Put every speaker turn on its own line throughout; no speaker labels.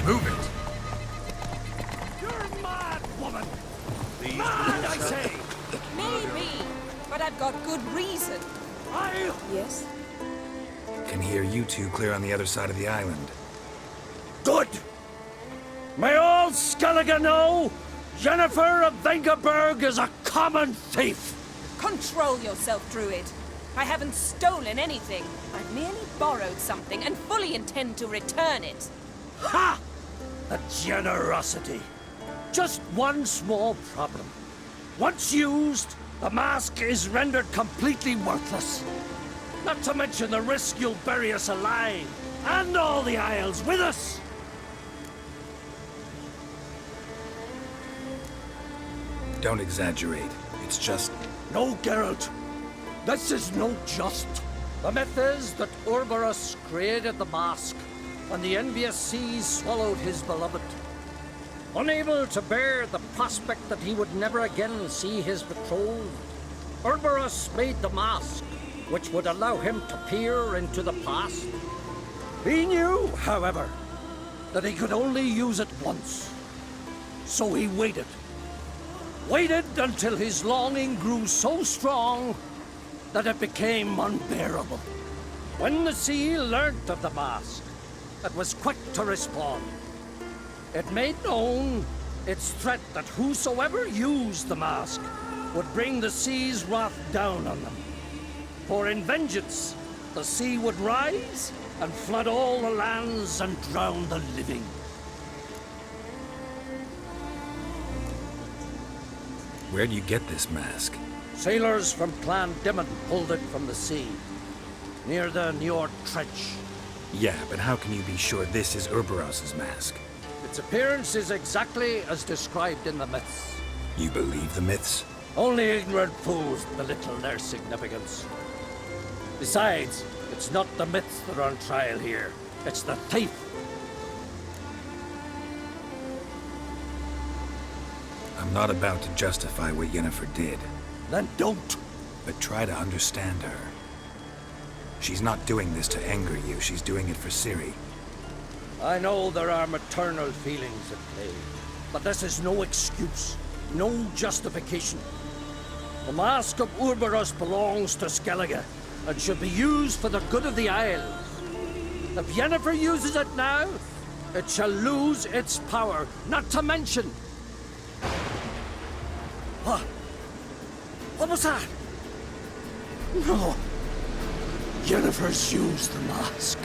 Move it!
You're mad, woman!
These
Mad, I say!
Maybe, but I've got good reason. Yes?
can hear you two clear on the other side of the island.
Good! May all Skellige know Jennifer of Vengerberg is a common thief!
Control yourself, Druid. I haven't stolen anything. I've merely borrowed something and fully intend to return it.
Ha! The generosity. Just one small problem. Once used, the mask is rendered completely worthless. Not to mention the risk you'll bury us alive, and all the Isles with us!
Don't exaggerate. It's just...
No, Geralt. This is no just. The myth is that Urberus created the mask when the envious seas swallowed his beloved. Unable to bear the prospect that he would never again see his betrothed, Urberus made the mask, which would allow him to peer into the past. He knew, however, that he could only use it once. So he waited. Waited until his longing grew so strong that it became unbearable. When the sea learnt of the mask, it was quick to respond. It made known its threat that whosoever used the mask would bring the sea's wrath down on them. For in vengeance, the sea would rise and flood all the lands and drown the living.
Where'd you get this mask?
Sailors from Clan Dimon pulled it from the sea, near the Njord Trench.
Yeah, but how can you be sure this is Urberos's mask?
Its appearance is exactly as described in the myths.
You believe the myths?
Only ignorant fools belittle their significance. Besides, it's not the myths that are on trial here. It's the thief.
I'm not about to justify what Yennefer did.
Then don't.
But try to understand her. She's not doing this to anger you, she's doing it for Ciri.
I know there are maternal feelings at play, but this is no excuse, no justification. The Mask of Urberus belongs to Skellige, and should be used for the good of the Isles. If Yennefer uses it now, it shall lose its power, not to mention... What? What was that? No. Yennefer's used the mask.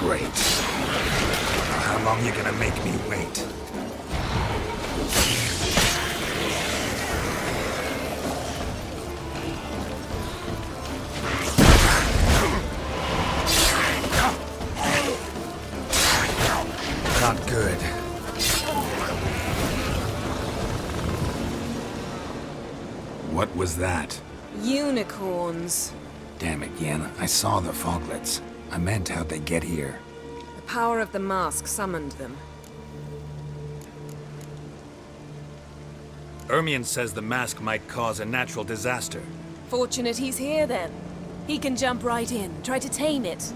Great. How long you gonna make me wait? Not good. What was that?
Unicorns.
Damn it, Yen. I saw the foglets. I meant how'd they get here.
The power of the mask summoned them.
Ermion says the mask might cause a natural disaster.
Fortunate he's here, then. He can jump right in, try to tame it.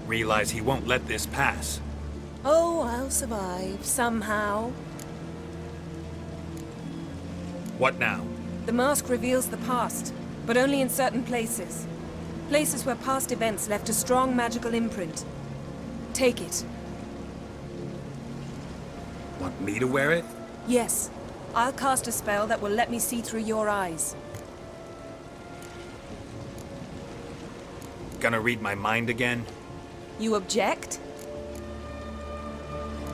Realize he won't let this pass.
Oh, I'll survive, somehow.
What now?
The mask reveals the past, but only in certain places. Places where past events left a strong magical imprint. Take it.
Want me to wear it?
Yes. I'll cast a spell that will let me see through your eyes.
Gonna read my mind again?
You object?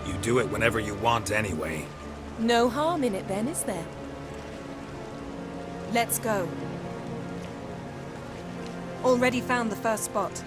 You do it whenever you want anyway.
No harm in it then, is there? Let's go. Already found the first spot.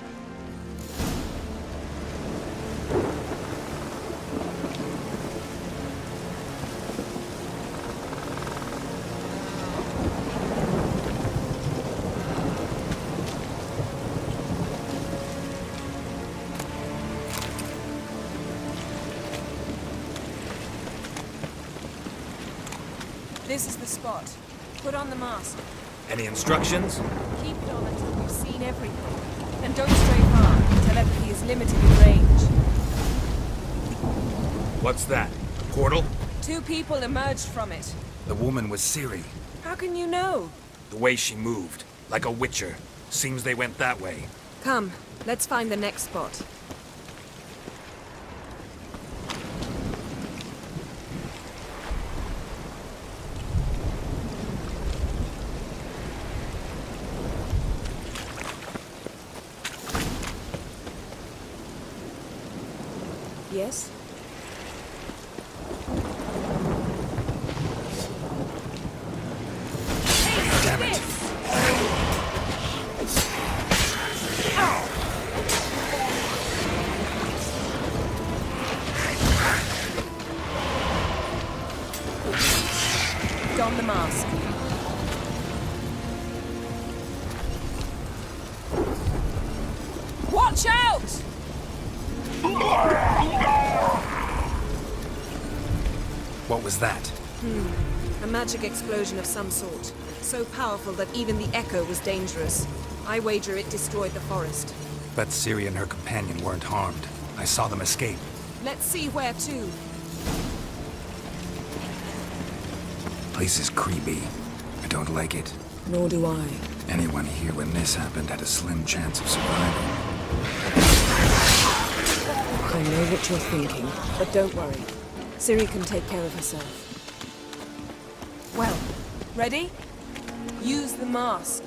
This is the spot. Put on the mask.
Any instructions?
Keep it on until we've seen everything. And don't stray far. Telepathy is limited in range.
What's that? Portal?
2 people emerged from it.
The woman was Ciri.
How can you know?
The way she moved. Like a witcher. Seems they went that way.
Come, let's find the next spot. Yes?
Damn it!
Don the mask. Watch out!
What was that?
A magic explosion of some sort. So powerful that even the echo was dangerous. I wager it destroyed the forest.
Bet Ciri and her companion weren't harmed. I saw them escape.
Let's see where to.
Place is creepy. I don't like it.
Nor do I.
Anyone here when this happened had a slim chance of surviving.
I know what you're thinking, but don't worry. Ciri can take care of herself. Well, ready? Use the mask.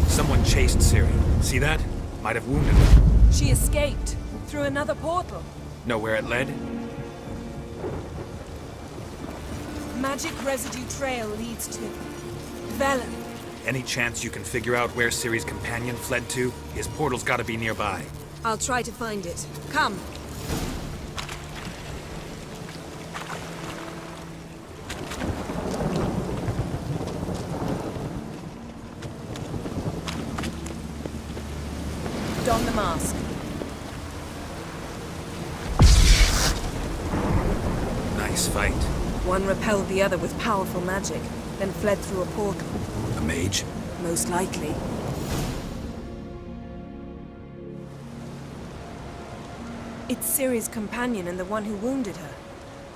Someone chased Ciri. See that? Might have wounded her.
She escaped through another portal.
Know where it led?
Magic residue trail leads to Velen.
Any chance you can figure out where Ciri's companion fled to? His portal's gotta be nearby.
I'll try to find it. Come. Don the mask.
Nice fight.
One repelled the other with powerful magic, then fled through a portal.
A mage?
Most likely. It's Ciri's companion and the one who wounded her.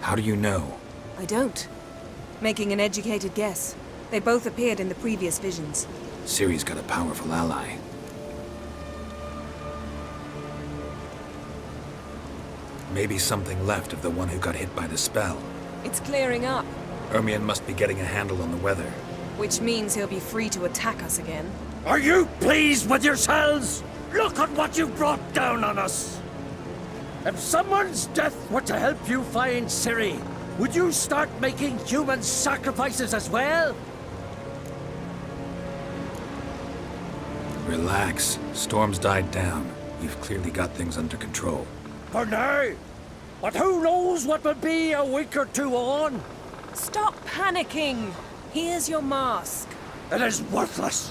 How do you know?
I don't. Making an educated guess. They both appeared in the previous visions.
Ciri's got a powerful ally. Maybe something left of the one who got hit by the spell.
It's clearing up,
Ermion must be getting a handle on the weather.
which means he'll be free to attack us again.
Are you pleased with yourselves? Look at what you brought down on us! If someone's death were to help you find Ciri, would you start making human sacrifices as well?
Relax. Storm's died down. You've clearly got things under control.
For now. But who knows what will be a week or two on?
Stop panicking! Here's your mask.
It is worthless.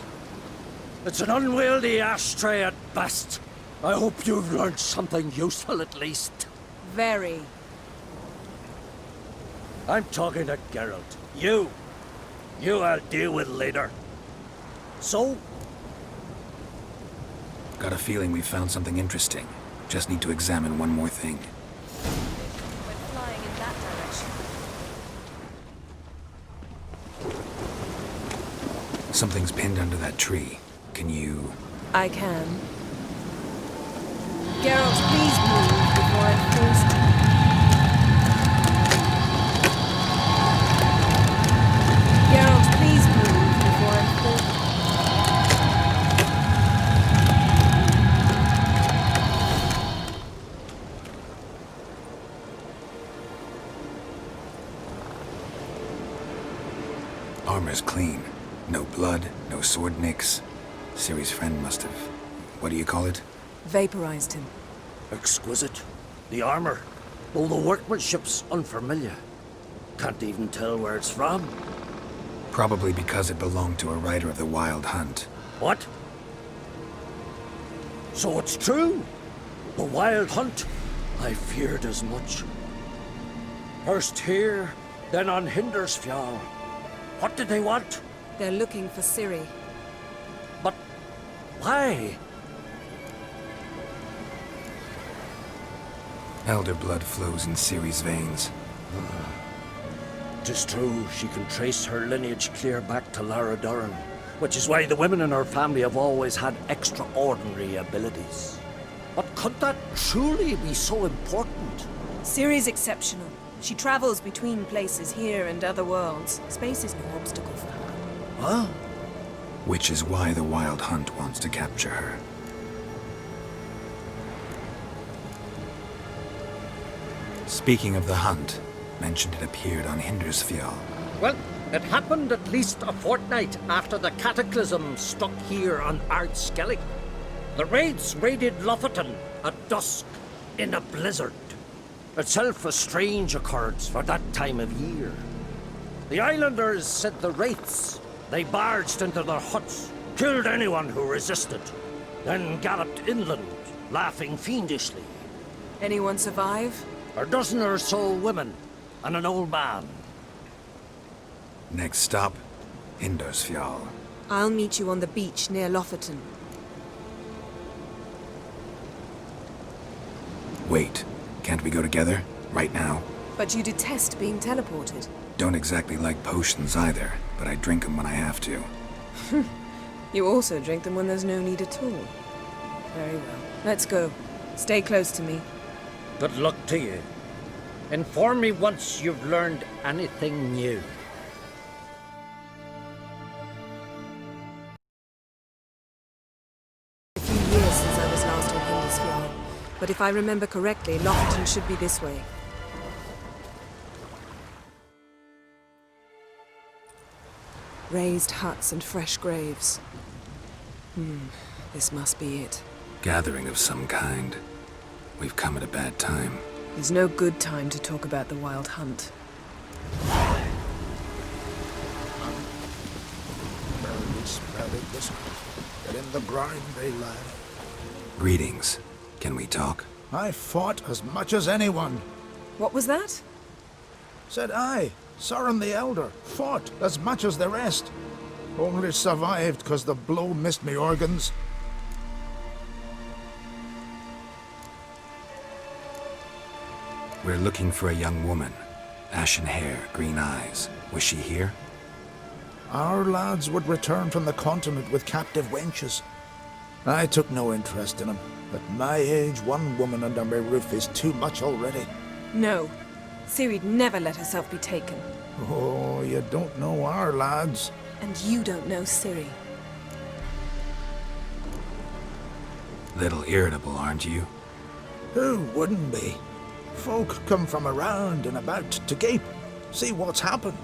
It's an unwieldy ashtray at best. I hope you've learned something useful at least.
Very.
I'm talking to Geralt. You I'll deal with later. So,
Got a feeling we found something interesting. Just need to examine one more thing.
We're flying in that direction.
Something's pinned under that tree. Can you...
I can. Geralt, please move before I'm forced. Geralt, please move before I'm forced.
Armor's clean. No blood, no sword nicks. Ciri's friend must have... what do you call it?
Vaporized him.
exquisite. The armor, though the workmanship's unfamiliar. Can't even tell where it's from.
Probably because it belonged to a rider of the Wild Hunt.
What? So it's true? The Wild Hunt? I feared as much. First here, then on Hindersfjall. What did they want?
They're looking for Ciri.
But why?
Elder blood flows in Ciri's veins.
'Tis true, she can trace her lineage clear back to Lara Duran, which is why the women in her family have always had extraordinary abilities. But could that truly be so important?
Ciri's exceptional. She travels between places here and other worlds. Space is no obstacle for her.
Huh?
Which is why the Wild Hunt wants to capture her. Speaking of the hunt, mentioned it appeared on Hindersfjall.
Well, it happened at least a fortnight after the cataclysm struck here on Ardskellig. The raids raided Lofoten at dusk in a blizzard. Itself a strange occurrence for that time of year. The islanders said the wraiths. They barged into their huts, killed anyone who resisted, then galloped inland, laughing fiendishly.
Anyone survive?
A dozen or so women and an old man.
Next stop, Hindersfjall.
I'll meet you on the beach near Lofoten.
Wait, can't we go together? Right now?
But you detest being teleported.
Don't exactly like potions either, but I drink them when I have to.
You also drink them when there's no need at all. Very well. Let's go. Stay close to me.
Good luck to you. Inform me once you've learned anything new.
A few years since I was last on Hindersfjall, but if I remember correctly, Lofoten should be this way. Raised huts and fresh graves. This must be it.
Gathering of some kind. We've come at a bad time.
There's no good time to talk about the Wild Hunt.
Get in the brine, they lad.
Greetings. Can we talk?
I fought as much as anyone.
What was that?
Said I, Sauron the Elder, fought as much as the rest. Only survived 'cause the blow missed me organs.
We're looking for a young woman. Ashen hair, green eyes. Was she here?
Our lads would return from the continent with captive wenches. I took no interest in them. At my age, one woman under my roof is too much already.
No. Ciri'd never let herself be taken.
Oh, you don't know our lads.
And you don't know Ciri.
Little irritable, aren't you?
Who wouldn't be? Folk come from around and about to gape, see what's happened.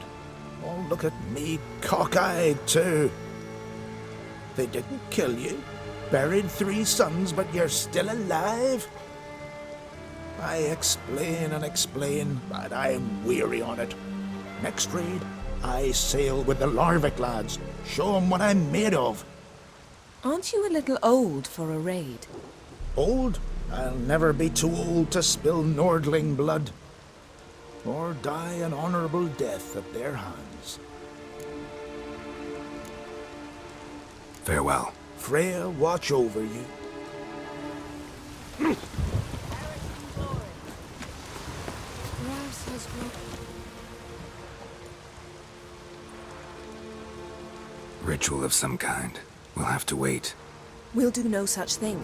Oh, look at me, cockeyed too. They didn't kill you. Buried 3 sons, but you're still alive? I explain and explain, but I'm weary on it. Next raid, I sail with the Larvik lads. Show 'em what I'm made of.
Aren't you a little old for a raid?
Old? I'll never be too old to spill Nordling blood. Or die an honorable death at their hands.
Farewell.
Freya, watch over you.
Ritual of some kind. We'll have to wait.
We'll do no such thing.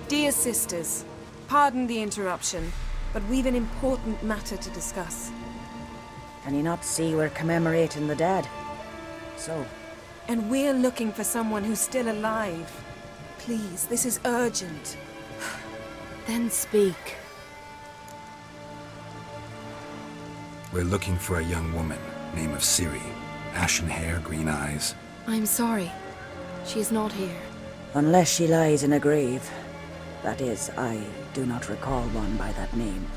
Dear sisters, pardon the interruption, but we've an important matter to discuss.
Can you not see we're commemorating the dead? So,
And we're looking for someone who's still alive. Please, this is urgent.
then speak.
We're looking for a young woman, name of Ciri. Ashen hair, green eyes.
I'm sorry. She is not here.
Unless she lies in a grave. That is, I do not recall one by that name.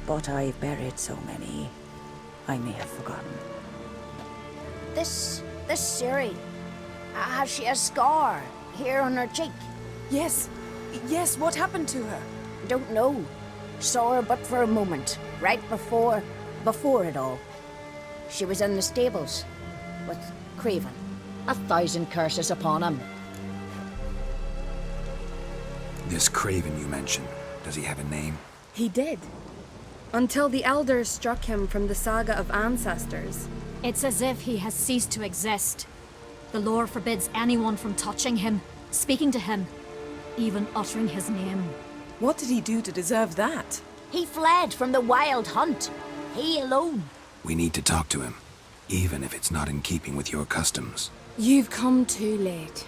But I've buried so many, I may have forgotten.
This Ciri, has she a scar here on her cheek?
Yes, what happened to her?
Don't know. Saw her but for a moment. right before it all. She was in the stables with Craven. 1,000 curses upon him.
This Craven you mentioned, does he have a name?
He did. Until the elders struck him from the saga of ancestors.
It's as if he has ceased to exist. The lore forbids anyone from touching him, speaking to him, even uttering his name.
What did he do to deserve that?
He fled from the wild hunt. He alone.
We need to talk to him, even if it's not in keeping with your customs.
You've come too late.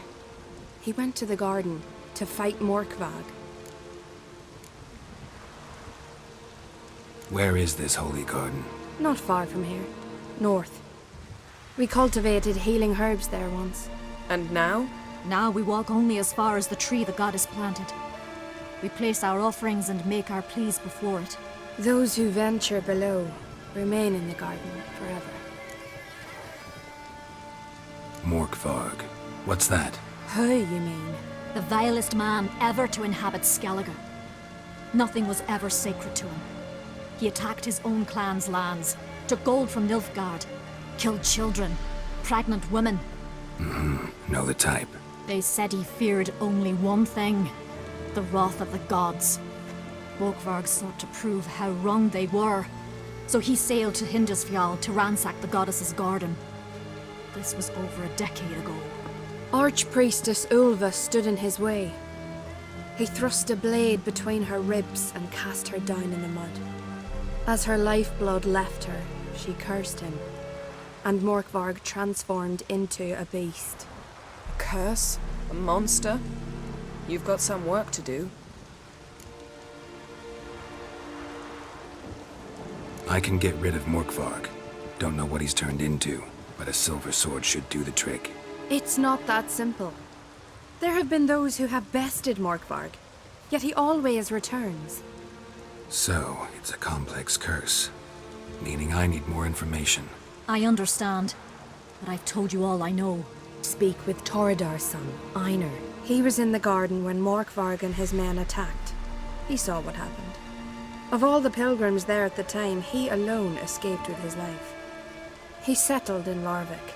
He went to the garden to fight Morkvag.
Where is this holy garden?
Not far from here. North. We cultivated healing herbs there once.
And now?
Now we walk only as far as the tree the goddess planted. We place our offerings and make our pleas before it.
Those who venture below remain in the garden forever.
Morkvarg. What's that?
Who, you mean?
The vilest man ever to inhabit Skellige. Nothing was ever sacred to him. He attacked his own clan's lands, took gold from Nilfgaard, killed children, pregnant women.
Know the type.
They said he feared only one thing, the wrath of the gods. Morkvarg sought to prove how wrong they were, so he sailed to Hindisfjall to ransack the goddess's garden. This was over a decade ago.
Archpriestess Ulva stood in his way. He thrust a blade between her ribs and cast her down in the mud. As her lifeblood left her, she cursed him, and Morkvarg transformed into a beast.
A curse? A monster? You've got some work to do.
I can get rid of Morkvarg. Don't know what he's turned into, but a silver sword should do the trick.
It's not that simple. There have been those who have bested Morkvarg, yet he always returns.
So, it's a complex curse, meaning I need more information.
I understand, but I've told you all I know.
Speak with Torridar's son, Einar. He was in the garden when Morkvarg and his men attacked. He saw what happened. Of all the pilgrims there at the time, he alone escaped with his life. He settled in Larvik.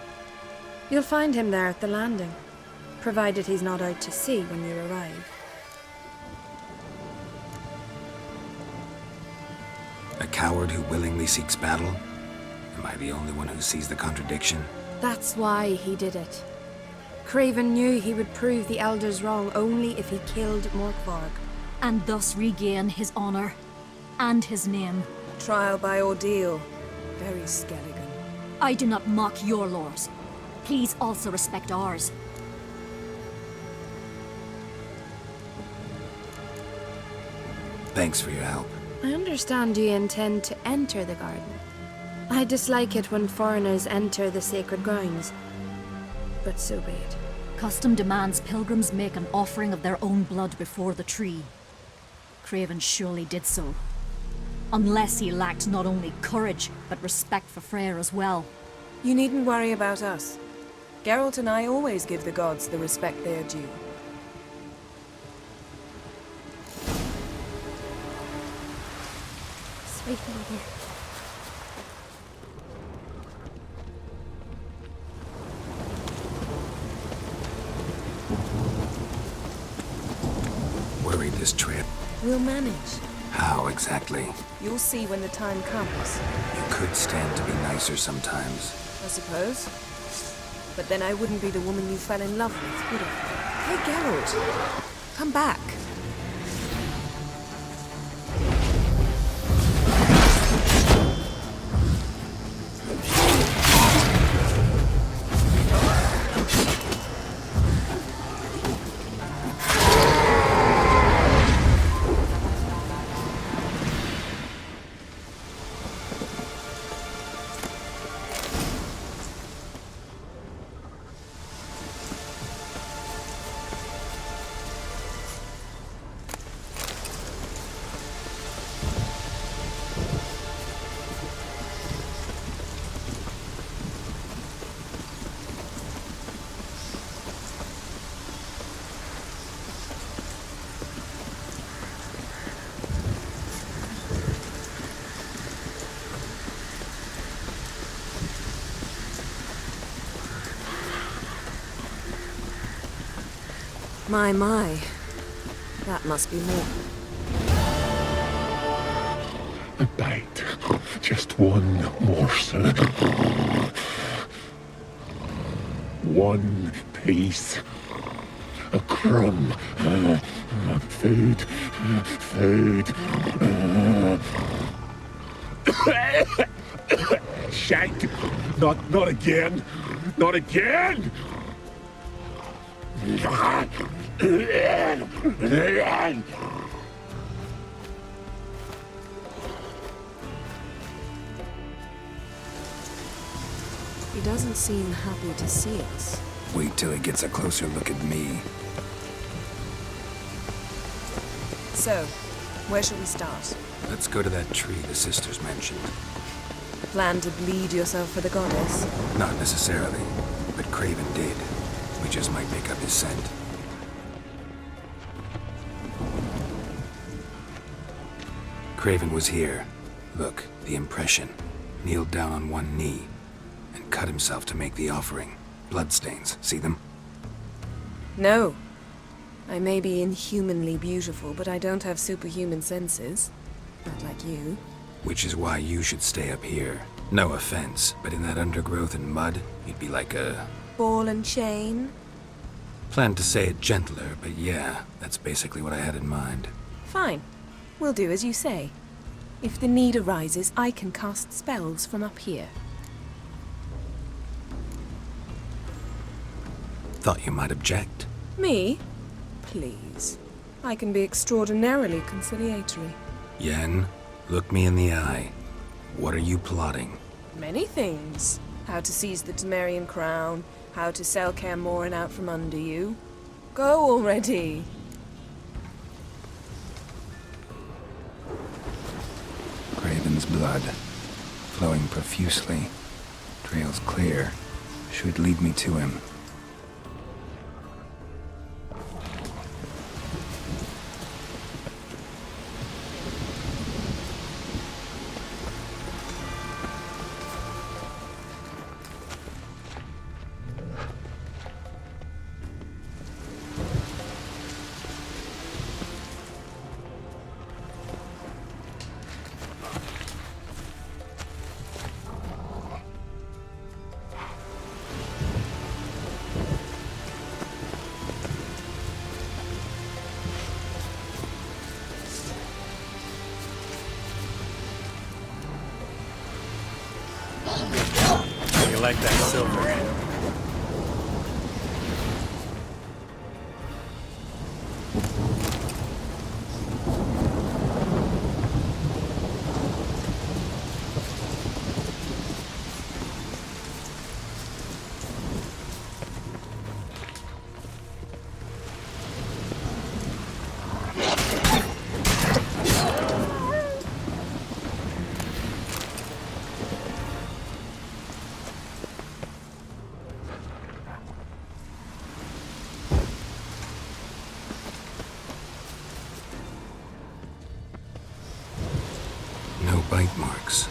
You'll find him there at the landing, provided he's not out to sea when you arrive.
A coward who willingly seeks battle? Am I the only one who sees the contradiction?
That's why he did it. Craven knew he would prove the elders wrong only if he killed Morkvarg.
And thus regain his honor and his name.
Trial by ordeal. Very Skellige.
I do not mock your laws. Please also respect ours.
Thanks for your help.
I understand you intend to enter the garden. I dislike it when foreigners enter the sacred grounds, but so be it.
Custom demands pilgrims make an offering of their own blood before the tree. Craven surely did so. Unless he lacked not only courage, but respect for Freyr as well.
You needn't worry about us. Geralt and I always give the gods the respect they are due.
Sweet mother.
Worried this trip?
We'll manage.
How exactly?
You'll see when the time comes,
You could stand to be nicer sometimes.
I suppose. But then I wouldn't be the woman you fell in love with, would I? Hey, Geralt. Come back. My. That must be more.
A bite. Just one morsel. One piece. A crumb. Food. Shank. Not again. Not again.
He doesn't seem happy to see us.
Wait till he gets a closer look at me.
So, where shall we start?
Let's go to that tree the sisters mentioned.
Plan to bleed yourself for the goddess?
Not necessarily, but Craven did. We just might pick up his scent. Craven was here. Look, the impression. Kneeled down on one knee and cut himself to make the offering. Bloodstains, see them?
No. I may be inhumanly beautiful, but I don't have superhuman senses. Not like you.
Which is why you should stay up here. No offense, but in that undergrowth and mud, you'd be like a...
Ball and chain?
Planned to say it gentler, but yeah, that's basically what I had in mind.
Fine. We'll do as you say. If the need arises, I can cast spells from up here.
Thought you might object.
Me? Please. I can be extraordinarily conciliatory.
Yen, look me in the eye. What are you plotting?
Many things. How to seize the Temerian crown, how to sell Kaer Morhen out from under you. Go already!
Craven's blood, flowing profusely. Trails clear. Should lead me to him.
You like that silver?
No bite marks.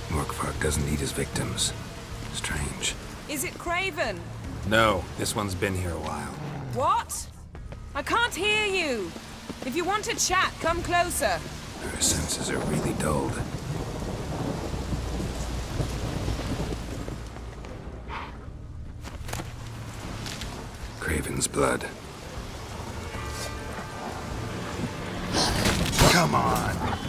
Nilfgaard doesn't eat his victims. Strange.
Is it Craven?
No, this one's been here a while.
What? I can't hear you! If you want to chat, come closer.
Her senses are really dulled. Craven's blood. Come on!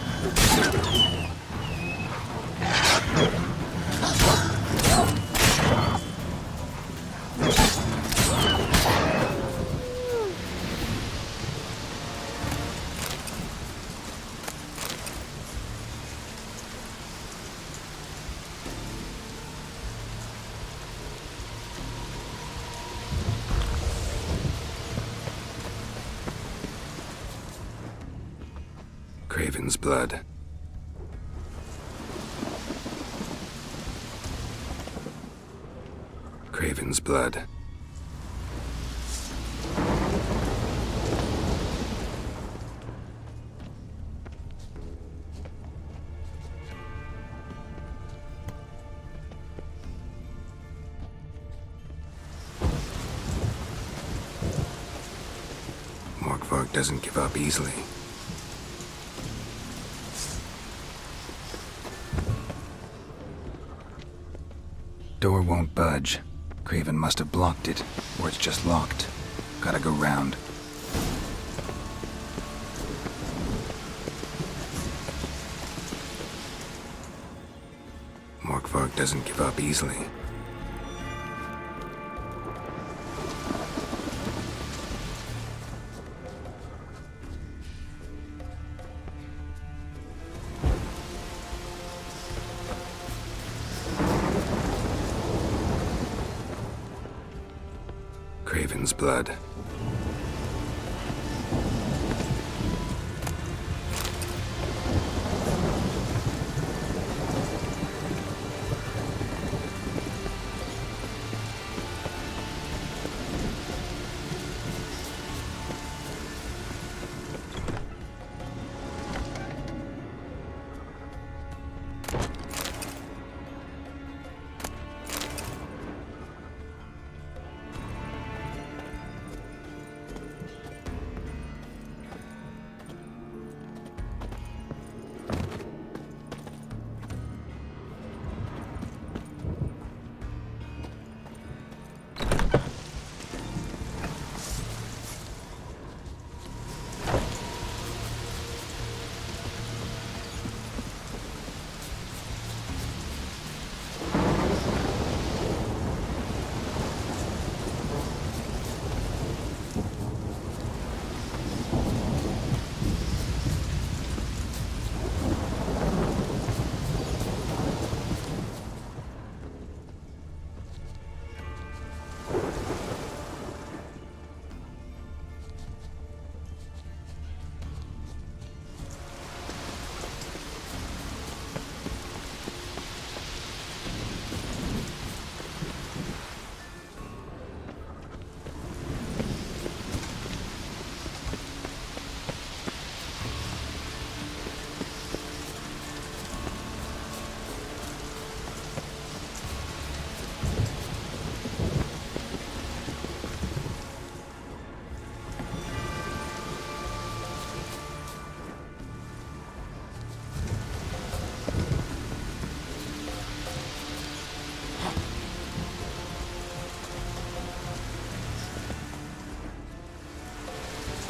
Craven's blood. Craven's blood. Morkvarg doesn't give up easily. Door won't budge. Craven must have blocked it, or it's just locked. Gotta go round. Morkvarg doesn't give up easily. Craven's blood.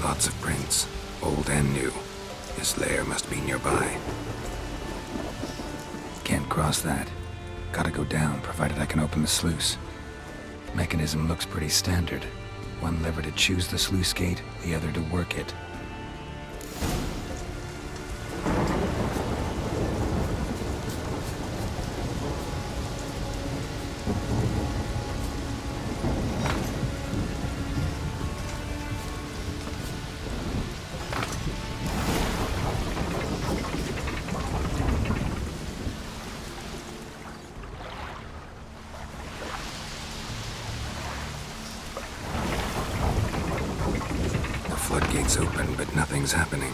Lots of prints, old and new. His lair must be nearby. Can't cross that. Gotta go down, provided I can open the sluice. Mechanism looks pretty standard. One lever to choose the sluice gate, the other to work it. Floodgates open, but nothing's happening.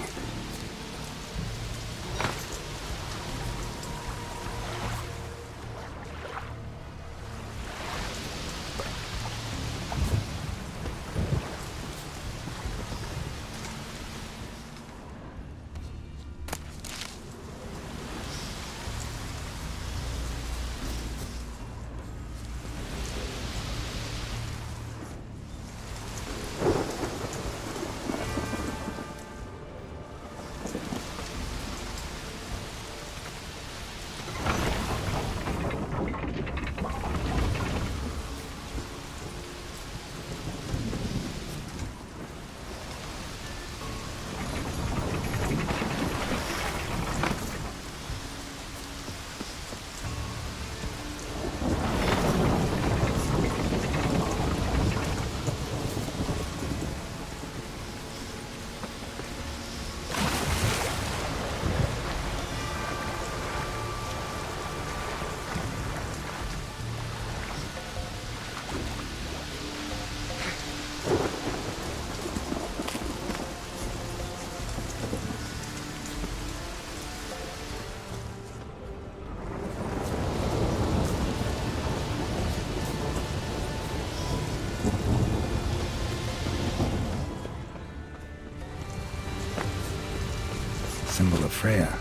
symbol of Freya.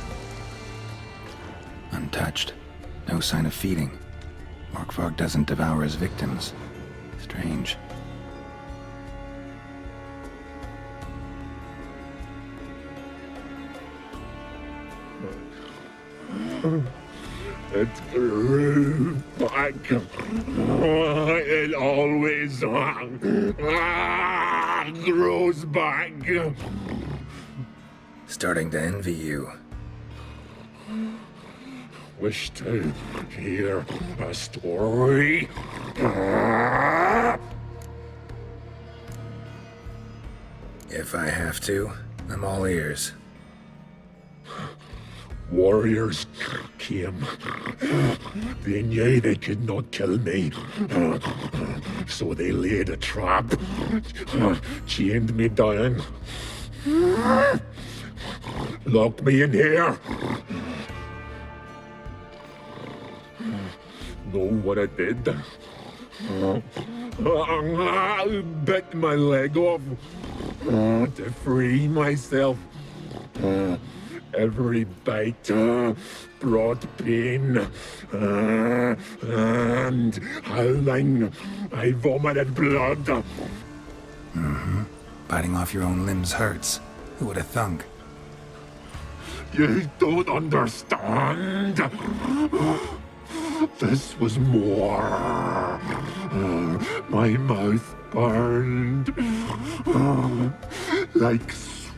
Untouched. No sign of feeding. Morkvarg doesn't devour his victims. Strange.
It grew back. It always grows back.
Starting to envy you.
Wish to hear a story?
If I have to, I'm all ears.
Warriors came. They knew they could not kill me. So they laid a trap. Chained me down. Locked me in here. Know what I did? I bit my leg off to free myself. Every bite brought pain, and howling, I vomited blood.
Mm-hmm. Biting off your own limbs hurts. Who would have thunk?
You don't understand. This was more. My mouth burned like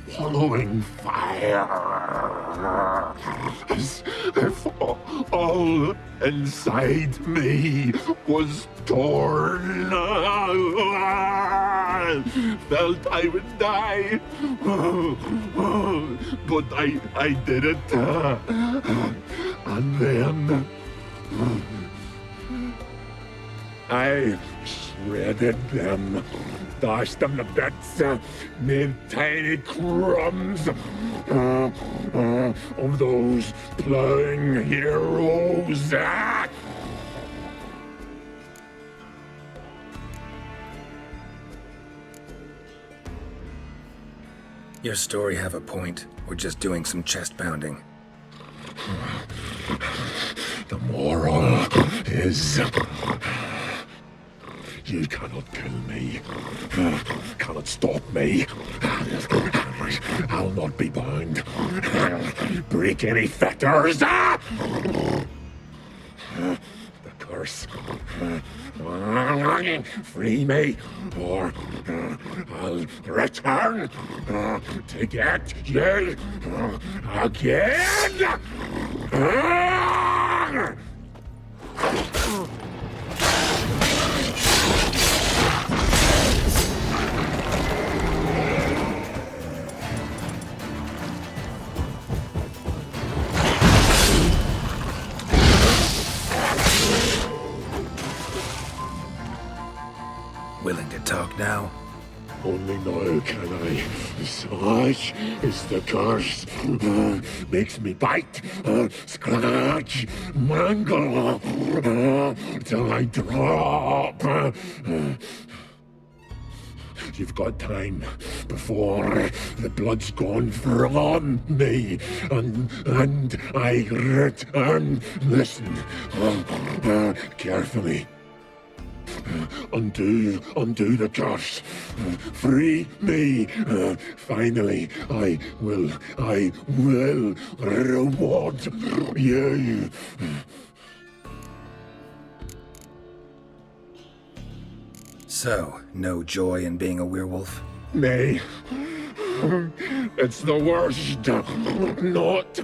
swallowing fire, as if all inside me was torn. Felt I would die, but I did it, and then I shredded them, dashed them to bits, made tiny crumbs of those plowing heroes.
Your story have a point. We're just doing some chest pounding.
The moral is, you cannot kill me, cannot stop me. I'll not be bound. Break any fetters. The curse. Free me, or I'll return to get you again.
Willing to talk now?
Only now can I. Such is the curse. Makes me bite, scratch, mangle, till I drop. You've got time before the blood's gone from me, and I return. Listen, carefully. Undo the curse. Free me. Finally, I will reward you.
So, no joy in being a werewolf?
Nay. It's the worst. Not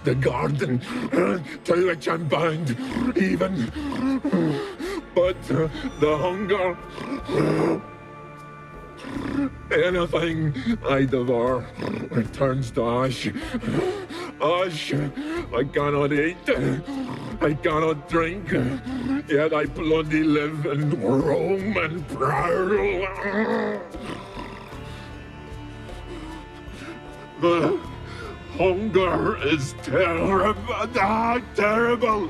the garden to which I'm bound, even. But the hunger. Anything I devour returns to ash. Ash I cannot eat. I cannot drink. Yet I bloody live and roam and prowl. The hunger is terrible. Terrible.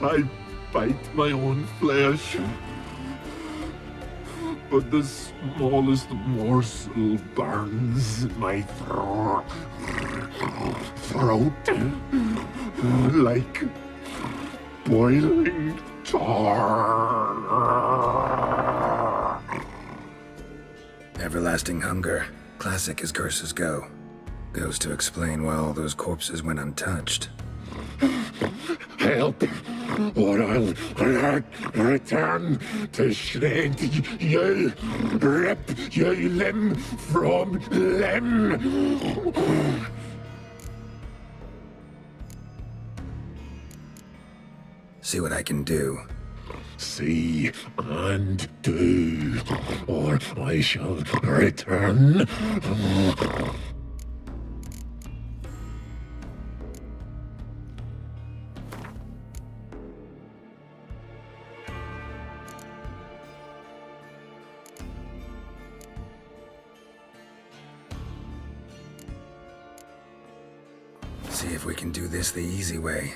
I bite my own flesh. but the smallest morsel burns my throat like boiling tar.
Everlasting hunger. Classic as curses go. Goes to explain why all those corpses went untouched.
Help, or I'll return to shred you, rip you limb from limb.
See what I can do.
See and do, or I shall return.
See if we can do this the easy way.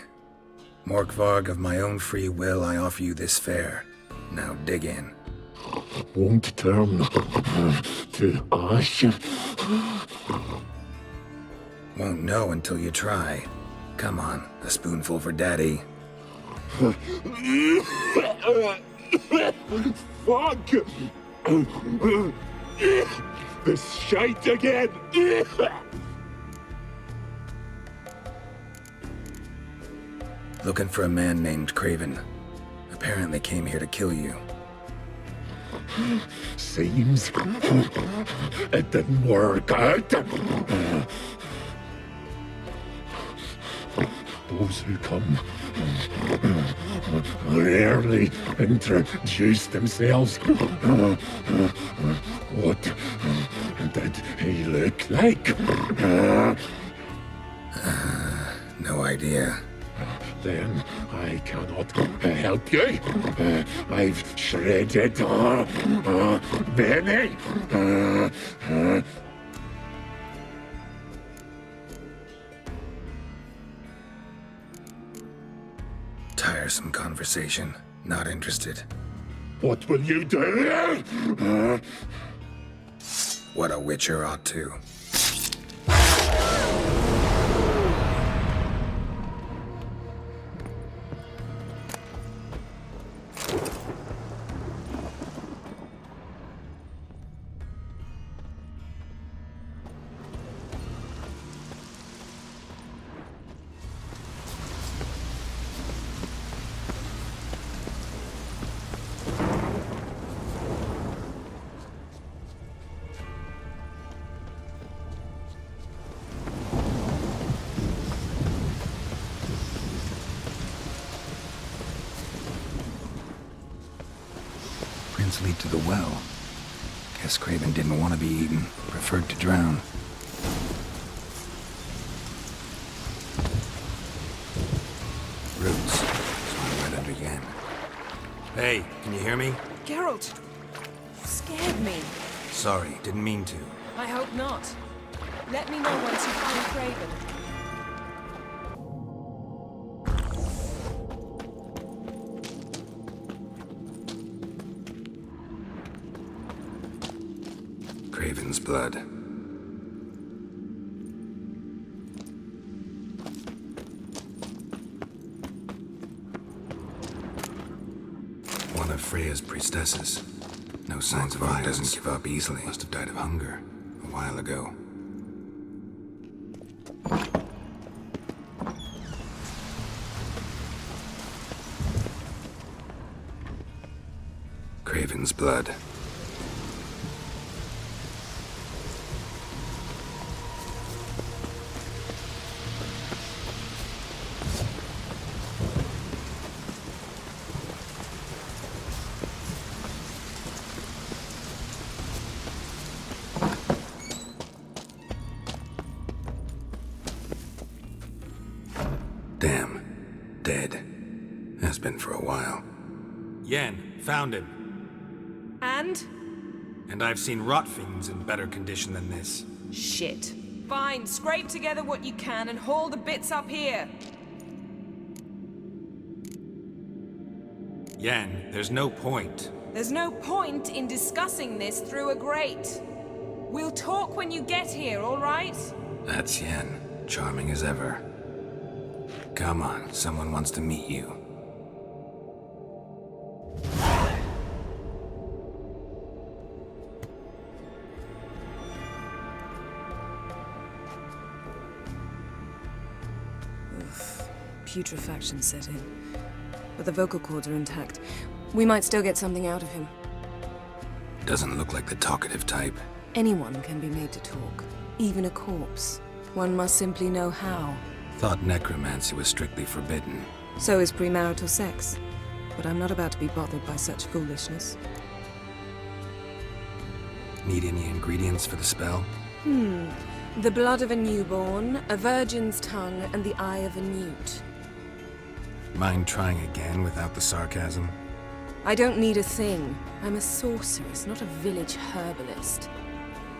Morkvarg, of my own free will, I offer you this fare. Now dig in.
Won't turn to ash.
Won't know until you try. Come on, a spoonful for Daddy.
Fuck! This shite again!
Looking for a man named Craven. Apparently came here to kill you.
Seems it didn't work out. Those who come rarely introduce themselves. What did he look like?
No idea.
Then I cannot help you. I've shredded many.
Tiresome conversation. Not interested.
What will you do?
What a witcher ought to. Lead to the well. Guess Craven didn't want to be eaten, preferred to drown. Roots, so I went under Yen. Hey, can you hear me?
Geralt! You scared me.
Sorry, didn't mean to.
I hope not. Let me know once you find Craven.
Craven's blood. One of Freya's priestesses. No signs of violence. Doesn't give up easily. Must have died of hunger a while ago. Craven's blood. Damn. Dead. Has been for a while.
Yen, found him.
And?
And I've seen rot fiends in better condition than this.
Shit. Fine, scrape together what you can and haul the bits up here.
Yen, there's no point.
There's no point in discussing this through a grate. We'll talk when you get here, all right?
That's Yen, charming as ever. Come on, someone wants to meet you.
Putrefaction set in. But the vocal cords are intact. We might still get something out of him.
Doesn't look like the talkative type.
Anyone can be made to talk. Even a corpse. One must simply know how.
Thought necromancy was strictly forbidden.
So is premarital sex. But I'm not about to be bothered by such foolishness.
Need any ingredients for the spell?
The blood of a newborn, a virgin's tongue, and the eye of a newt.
Mind trying again without the sarcasm?
I don't need a thing. I'm a sorceress, not a village herbalist.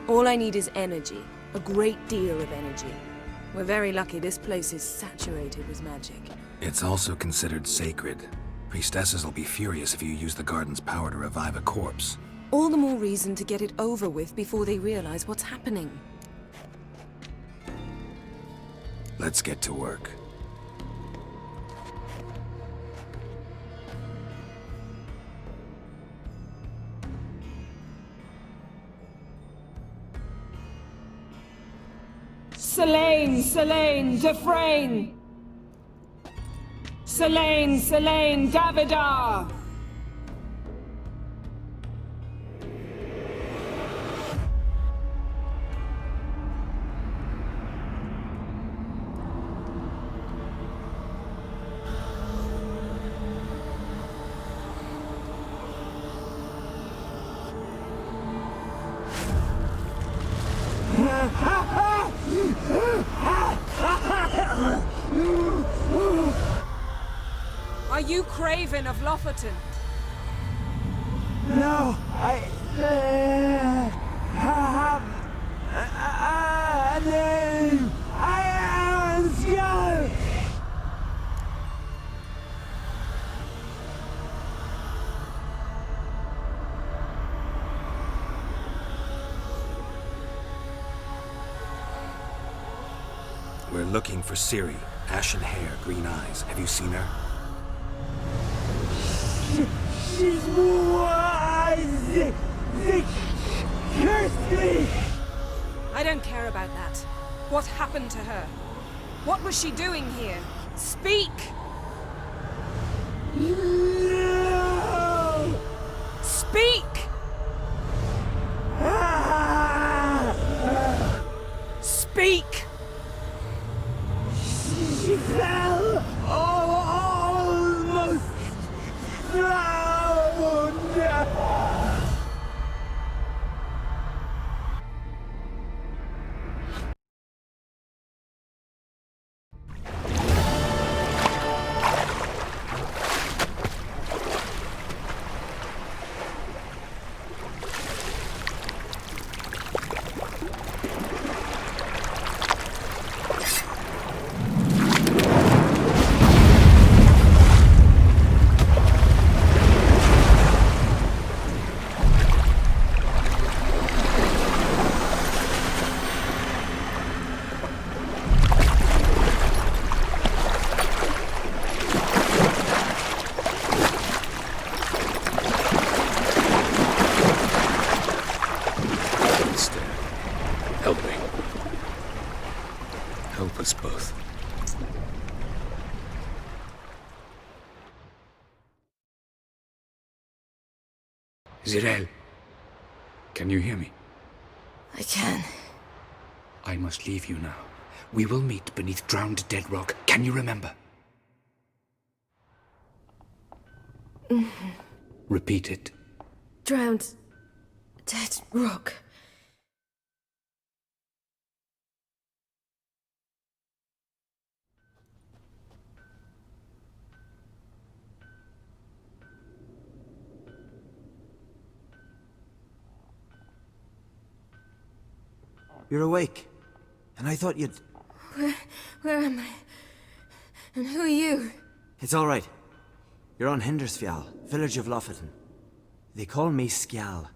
All I need is energy. A great deal of energy. We're very lucky this place is saturated with magic.
It's also considered sacred. Priestesses will be furious if you use the garden's power to revive a corpse.
All the more reason to get it over with before they realize what's happening.
Let's get to work.
Selene, Selene, Defrain! Selene, Selene, Davidar! Are you Craven of Lofoten?
No, I have a name. I am Geralt.
We're looking for Ciri. Ashen hair, green eyes. Have you seen her?
She's wise. They cursed me.
I don't care about that. What happened to her? What was she doing here? Speak!
No.
Speak! Speak!
She fell almost drowned.
Help me. Help us both.
Zirel, can you hear me?
I can.
I must leave you now. We will meet beneath drowned dead rock. Can you remember? Repeat it.
Drowned. Dead rock.
You're awake. And I thought you'd...
Where am I? And who are you?
It's all right. You're on Hindersfjall, village of Lofoten. They call me Skjal.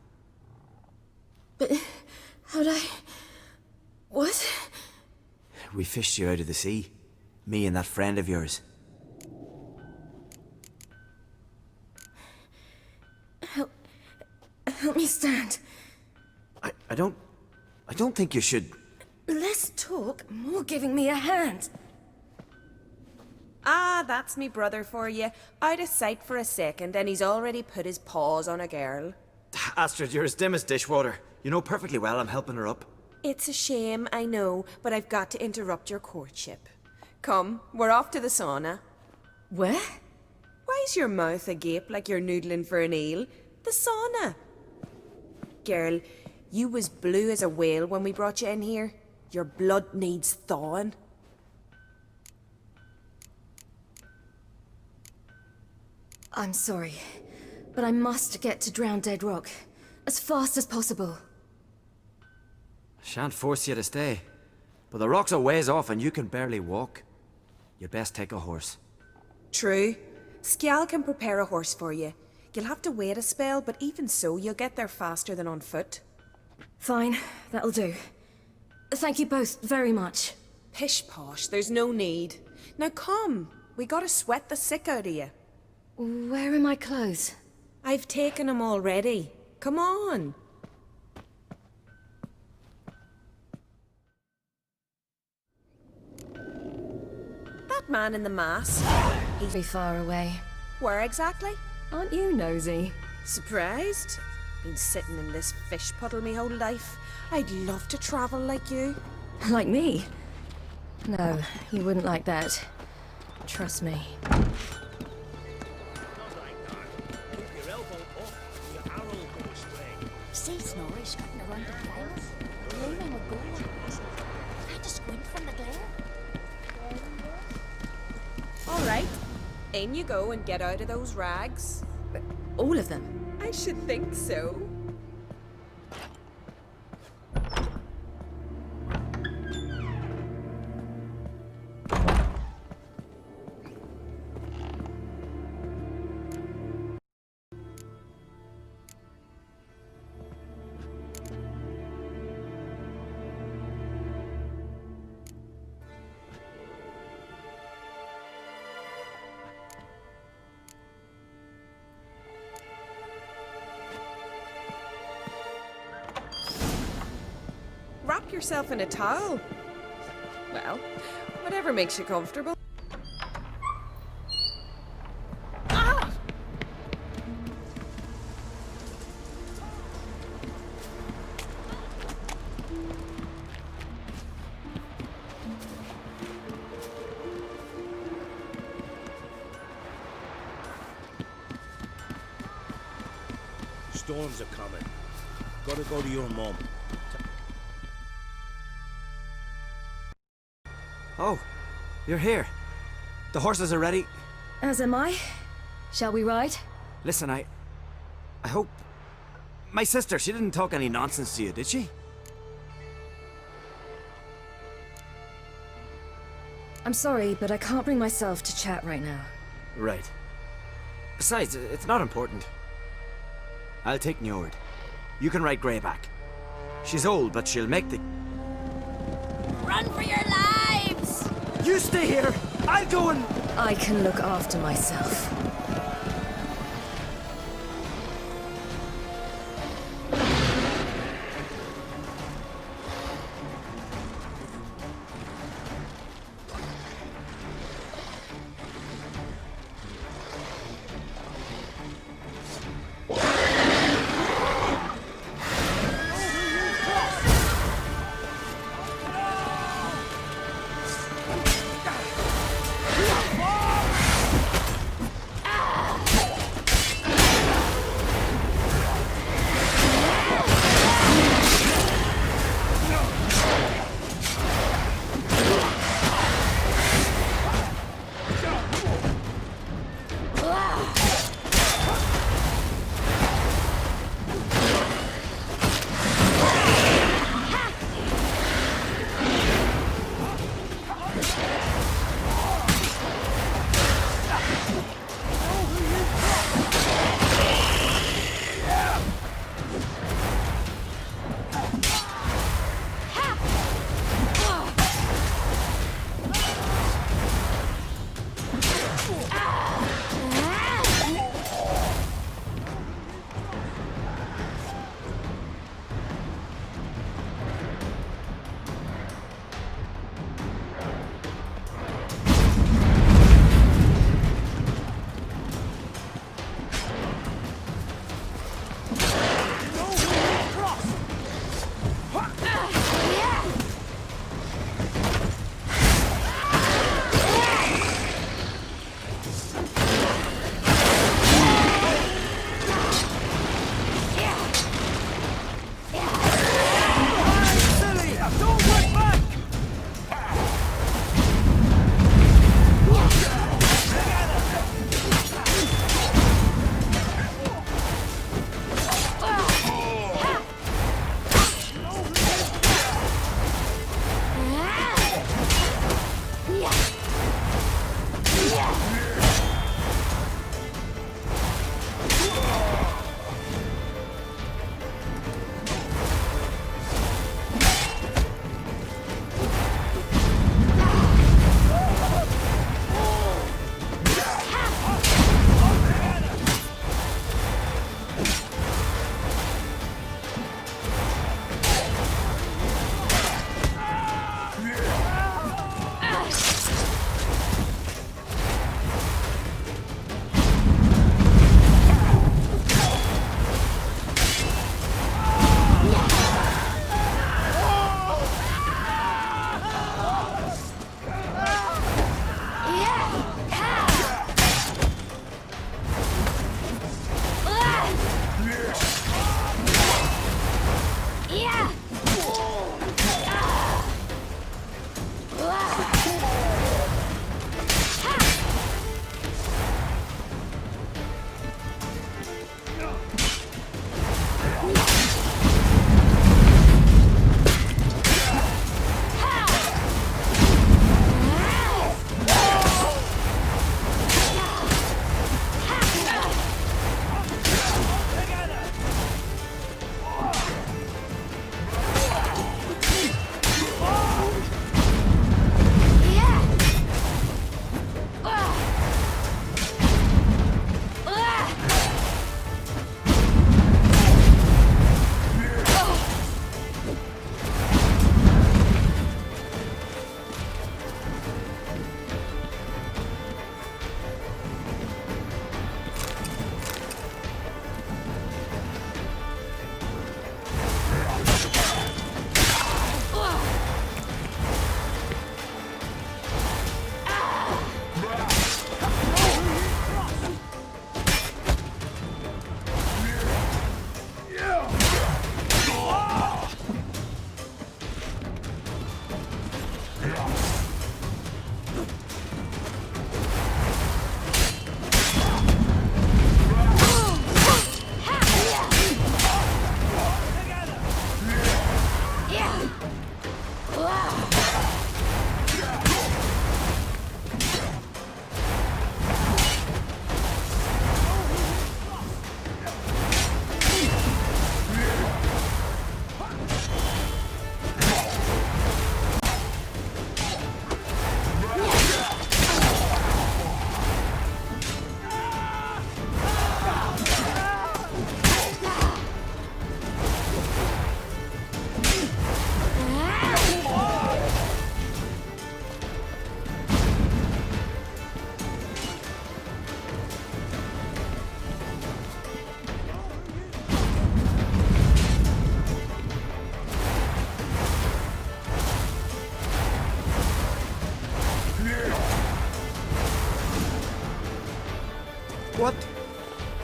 But how'd I... What?
We fished you out of the sea. Me and that friend of yours.
Help me stand.
I don't think you should...
Less talk, more giving me a hand. Ah, that's me brother for you. Out of sight for a second, and he's already put his paws on a girl.
Astrid, you're as dim as dishwater. You know perfectly well I'm helping her up.
It's a shame, I know, but I've got to interrupt your courtship. Come, we're off to the sauna. Where? Why's your mouth agape like you're noodling for an eel? The sauna. Girl, you was blue as a whale when we brought you in here. Your blood needs thawing.
I'm sorry, but I must get to Drowned Dead Rock as fast as possible.
Shan't force you to stay. But the rock's a ways off and you can barely walk. You'd best take a horse.
True. Skjal can prepare a horse for you. You'll have to wait a spell, but even so, you'll get there faster than on foot.
Fine, that'll do. Thank you both very much.
Pish posh, there's no need. Now come, we gotta sweat the sick out of you.
Where are my clothes?
I've taken them already. Come on. That man in the mask.
He's very far away.
Where exactly?
Aren't you nosy?
Surprised? Been sitting in this fish puddle me whole life. I'd love to travel like you.
Like me? No, you wouldn't like that. Trust me.
See Snorri strutting around the palace, gleaming with gold. Had to squint from the glare.
All right. In you go and get out of those rags.
All of them?
I should think so. Wrap yourself in a towel. Well, whatever makes you comfortable. Ah!
Storms are coming. Gotta go to your mum.
Oh, you're here. The horses are ready.
As am I. Shall we ride?
Listen, I hope... My sister, she didn't talk any nonsense to you, did she?
I'm sorry, but I can't bring myself to chat right now.
Right. Besides, it's not important. I'll take Njord. You can ride Greyback. She's old, but she'll make the...
Run for your lives!
You stay here! I'll go and...
I can look after myself.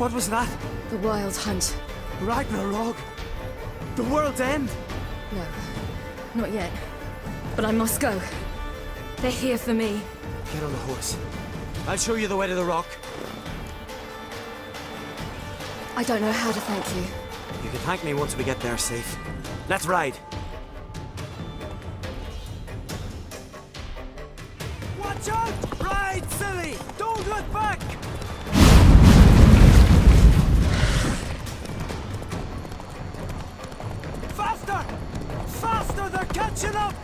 What was that?
The Wild Hunt.
Ragnarok? The world's end?
No, not yet. But I must go. They're here for me.
Get on the horse. I'll show you the way to the rock.
I don't know how to thank you.
You can thank me once we get there safe. Let's ride. Watch out! Ride, silly! Don't look back! Faster! Faster! They're catching up!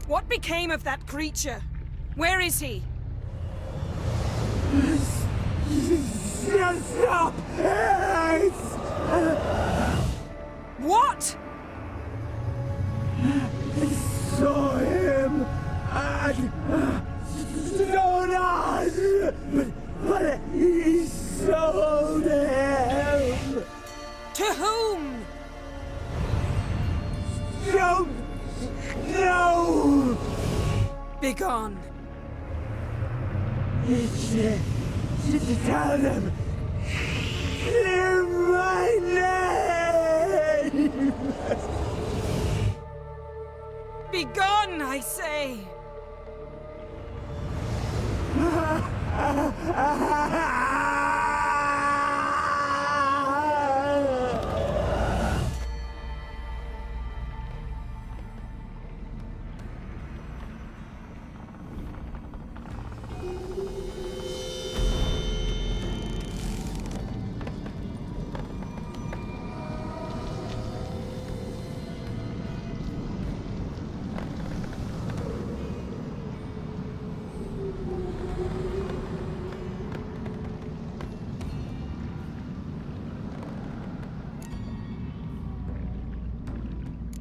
What became of that creature? Where is he?
Stop!
What?
I saw him at Stonas, but he sold him.
To whom?
Don't know.
Begone.
Tell them. Clear my name.
Begone, I say.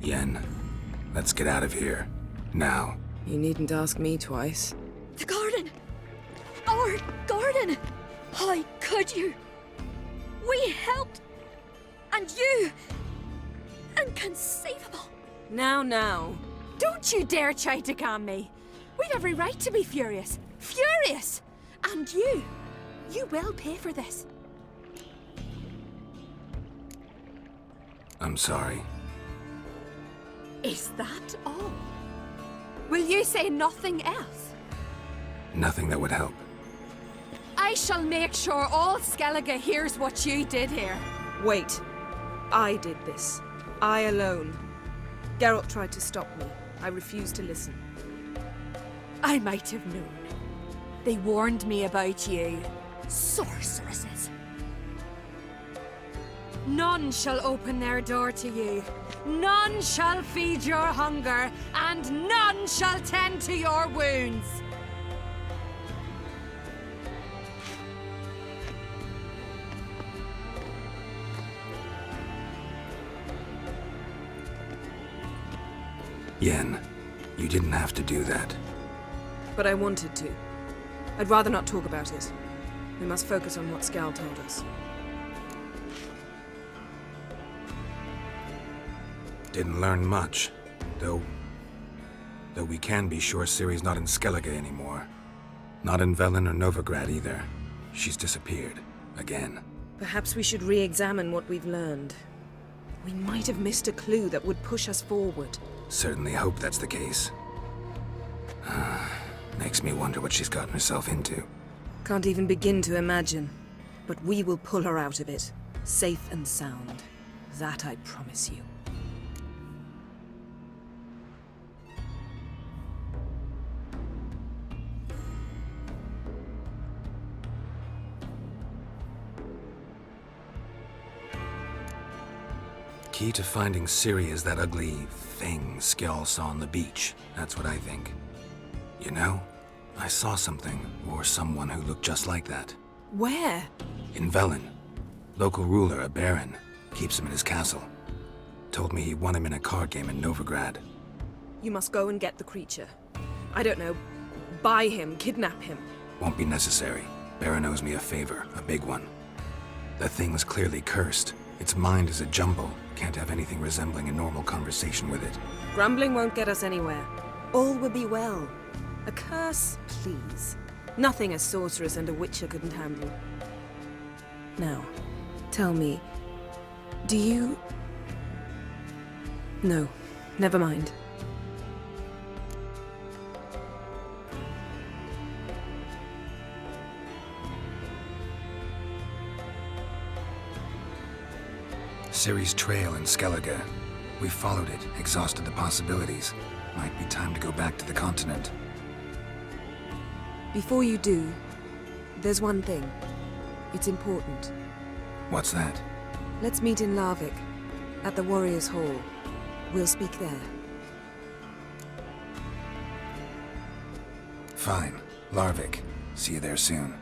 Yen, let's get out of here. Now.
You needn't ask me twice.
The garden! Our garden! How could you? We helped! And you! Inconceivable!
Now.
Don't you dare try to calm me! We've every right to be furious! Furious! And you will pay for this.
I'm sorry.
Is that all? Will you say nothing else?
Nothing that would help.
I shall make sure all Skellige hears what you did here. Wait. I did this. I alone. Geralt tried to stop me. I refused to listen. I might have known. They warned me about you. Sorceresses. None shall open their door to you. None shall feed your hunger, and none shall tend to your wounds.
Yen, you didn't have to do that.
But I wanted to. I'd rather not talk about it. We must focus on what Skal told us.
Didn't learn much, though we can be sure Ciri's not in Skellige anymore. Not in Velen or Novigrad either. She's disappeared. Again.
Perhaps we should re-examine what we've learned. We might have missed a clue that would push us forward.
Certainly hope that's the case. Makes me wonder what she's gotten herself into.
Can't even begin to imagine. But we will pull her out of it. Safe and sound. That I promise you.
Key to finding Ciri is that ugly thing Skjall saw on the beach. That's what I think. You know, I saw something, or someone who looked just like that.
Where?
In Velen. Local ruler, a baron, keeps him in his castle. Told me he won him in a card game in Novigrad.
You must go and get the creature. I don't know. Buy him, kidnap him.
Won't be necessary. Baron owes me a favor, a big one. The thing's clearly cursed. Its mind is a jumble. Can't have anything resembling a normal conversation with it.
Grumbling won't get us anywhere. All will be well. A curse, please. Nothing a sorceress and a witcher couldn't handle. Now, tell me, do you... No, never mind.
Ciri's trail in Skellige. We followed it, exhausted the possibilities. Might be time to go back to the continent.
Before you do, there's one thing. It's important.
What's that?
Let's meet in Larvik, at the Warriors' Hall. We'll speak there.
Fine. Larvik. See you there soon.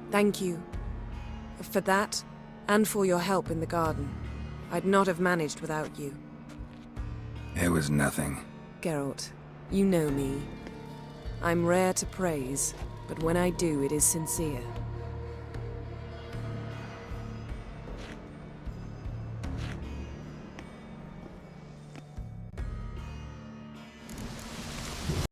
Thank you. For that, and for your help in the garden. I'd not have managed without you.
It was nothing.
Geralt, you know me. I'm rare to praise, but when I do, it is sincere.